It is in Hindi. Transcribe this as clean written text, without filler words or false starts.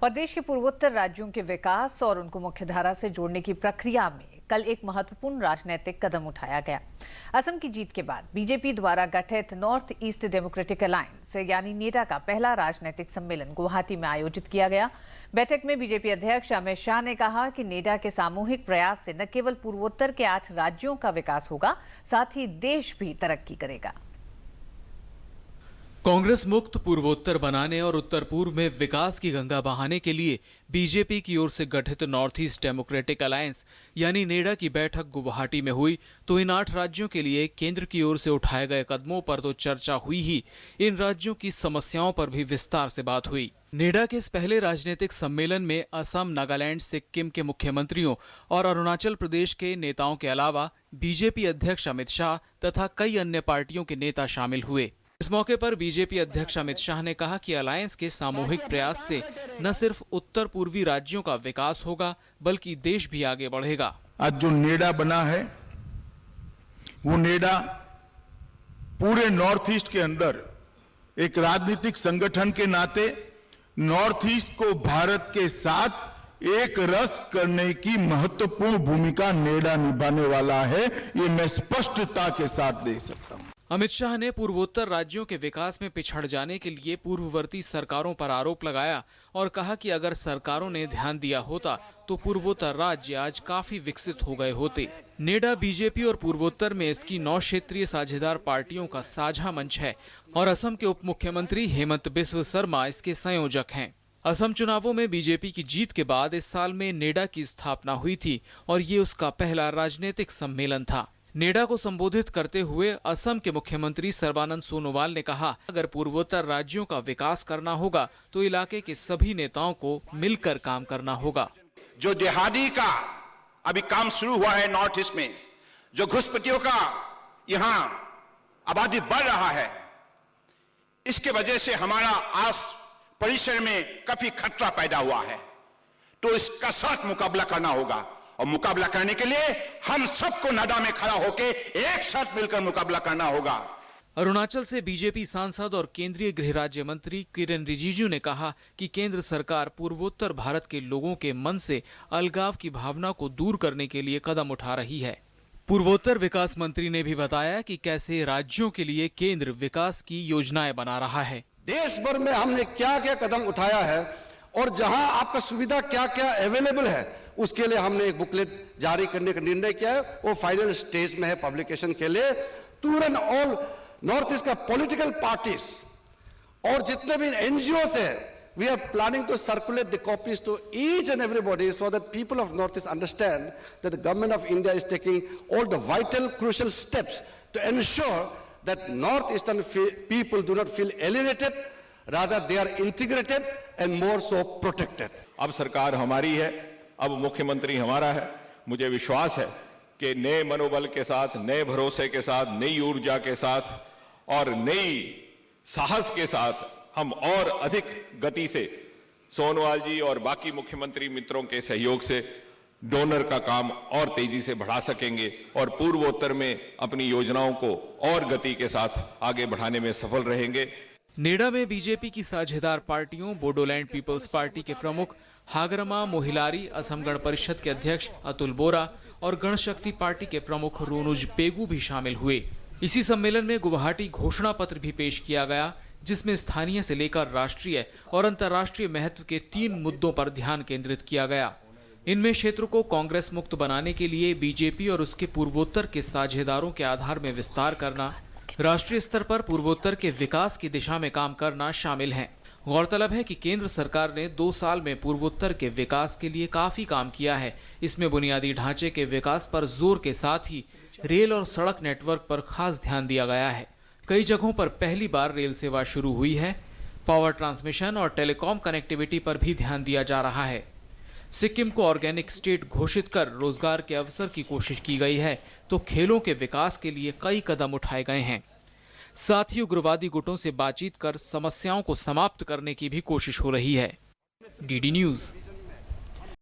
और देश के पूर्वोत्तर राज्यों के विकास और उनको मुख्यधारा से जोड़ने की प्रक्रिया में कल एक महत्वपूर्ण राजनीतिक कदम उठाया गया। असम की जीत के बाद बीजेपी द्वारा गठित नॉर्थ ईस्ट डेमोक्रेटिक अलायंस यानी नेडा का पहला राजनीतिक सम्मेलन गुवाहाटी में आयोजित किया गया। बैठक में बीजेपी अध्यक्ष अमित शाह ने कहा कि नेडा के सामूहिक प्रयास से न केवल पूर्वोत्तर के 8 राज्यों का विकास होगा, साथ ही देश भी तरक्की करेगा। कांग्रेस मुक्त पूर्वोत्तर बनाने और उत्तर पूर्व में विकास की गंगा बहाने के लिए बीजेपी की ओर से गठित नॉर्थ ईस्ट डेमोक्रेटिक अलायंस यानी नेडा की बैठक गुवाहाटी में हुई तो इन 8 राज्यों के लिए केंद्र की ओर से उठाए गए कदमों पर तो चर्चा हुई ही, इन राज्यों की समस्याओं पर भी विस्तार से बात हुई। नेडा के इस पहले राजनीतिक सम्मेलन में असम, नागालैंड, सिक्किम के मुख्यमंत्रियों और अरुणाचल प्रदेश के नेताओं के अलावा बीजेपी अध्यक्ष अमित शाह तथा कई अन्य पार्टियों के नेता शामिल हुए। इस मौके पर बीजेपी अध्यक्ष अमित शाह ने कहा कि अलायंस के सामूहिक प्रयास से न सिर्फ उत्तर पूर्वी राज्यों का विकास होगा बल्कि देश भी आगे बढ़ेगा। आज जो नेडा बना है वो नेडा पूरे नॉर्थ ईस्ट के अंदर एक राजनीतिक संगठन के नाते नॉर्थ ईस्ट को भारत के साथ एक रस करने की महत्वपूर्ण भूमिका नेडा निभाने वाला है, ये मैं स्पष्टता के साथ दे सकता हूं। अमित शाह ने पूर्वोत्तर राज्यों के विकास में पिछड़ जाने के लिए पूर्ववर्ती सरकारों पर आरोप लगाया और कहा कि अगर सरकारों ने ध्यान दिया होता तो पूर्वोत्तर राज्य आज काफी विकसित हो गए होते। नेडा बीजेपी और पूर्वोत्तर में इसकी 9 क्षेत्रीय साझेदार पार्टियों का साझा मंच है और असम के उप मुख्यमंत्री हेमंत बिस्व शर्मा इसके संयोजक हैं। असम चुनावों में बीजेपी की जीत के बाद इस साल में नेडा की स्थापना हुई थी और ये उसका पहला राजनीतिक सम्मेलन था। नेडा को संबोधित करते हुए असम के मुख्यमंत्री सर्बानंद सोनोवाल ने कहा, अगर पूर्वोत्तर राज्यों का विकास करना होगा तो इलाके के सभी नेताओं को मिलकर काम करना होगा। जो जिहादी का अभी काम शुरू हुआ है नॉर्थ ईस्ट में, जो घुसपैठियों का यहाँ आबादी बढ़ रहा है, इसके वजह से हमारा आस परिसर में काफी खतरा पैदा हुआ है, तो इसका साथ मुकाबला करना होगा और मुकाबला करने के लिए हम सबको नेडा में खड़ा होकर एक साथ मिलकर मुकाबला करना होगा। अरुणाचल से बीजेपी सांसद और केंद्रीय गृह राज्य मंत्री किरेन रिजिजू ने कहा कि केंद्र सरकार पूर्वोत्तर भारत के लोगों के मन से अलगाव की भावना को दूर करने के लिए कदम उठा रही है। पूर्वोत्तर विकास मंत्री ने भी बताया कि कैसे राज्यों के लिए केंद्र विकास की योजनाएं बना रहा है। देश भर में हमने क्या क्या कदम उठाया है और जहां आपका सुविधा क्या क्या अवेलेबल है उसके लिए हमने एक बुकलेट जारी करने का निर्णय किया है। वो फाइनल स्टेज में है पब्लिकेशन के लिए। तुरंत ऑल नॉर्थ ईस्ट का पॉलिटिकल पार्टीज और जितने भी एनजीओ है, we are planning to circulate the copies to each and everybody so that people of North East understand that the government of India is taking all the vital crucial steps to ensure that North Eastern people do not feel alienated, rather they are integrated and more so protected. अब सरकार हमारी है, अब मुख्यमंत्री हमारा है। मुझे विश्वास है कि नए मनोबल के साथ, नए भरोसे के साथ, नई ऊर्जा के साथ और नई साहस के साथ हम और अधिक गति से सोनोवाल जी और बाकी मुख्यमंत्री मित्रों के सहयोग से डोनर का काम और तेजी से बढ़ा सकेंगे और पूर्वोत्तर में अपनी योजनाओं को और गति के साथ आगे बढ़ाने में सफल रहेंगे। नेडा में बीजेपी की साझेदार पार्टियों बोडोलैंड पीपल्स पार्टी के प्रमुख हागरमा मोहिलारी, असम गण परिषद के अध्यक्ष अतुल बोरा और गण शक्ति पार्टी के प्रमुख रोनुज पेगू भी शामिल हुए। इसी सम्मेलन में गुवाहाटी घोषणा पत्र भी पेश किया गया जिसमें स्थानीय से लेकर राष्ट्रीय और अंतर्राष्ट्रीय महत्व के 3 मुद्दों पर ध्यान केंद्रित किया गया। इनमें क्षेत्र को कांग्रेस मुक्त बनाने के लिए बीजेपी और उसके पूर्वोत्तर के साझेदारों के आधार में विस्तार करना, राष्ट्रीय स्तर पर पूर्वोत्तर के विकास की दिशा में काम करना शामिल है। गौरतलब है कि केंद्र सरकार ने 2 साल में पूर्वोत्तर के विकास के लिए काफी काम किया है। इसमें बुनियादी ढांचे के विकास पर जोर के साथ ही रेल और सड़क नेटवर्क पर खास ध्यान दिया गया है। कई जगहों पर पहली बार रेल सेवा शुरू हुई है। पावर ट्रांसमिशन और टेलीकॉम कनेक्टिविटी पर भी ध्यान दिया जा रहा है। सिक्किम को ऑर्गेनिक स्टेट घोषित कर रोजगार के अवसर की कोशिश की गई है तो खेलों के विकास के लिए कई कदम उठाए गए हैं। साथ ही उग्रवादी गुटों से बातचीत कर समस्याओं को समाप्त करने की भी कोशिश हो रही है। DD news.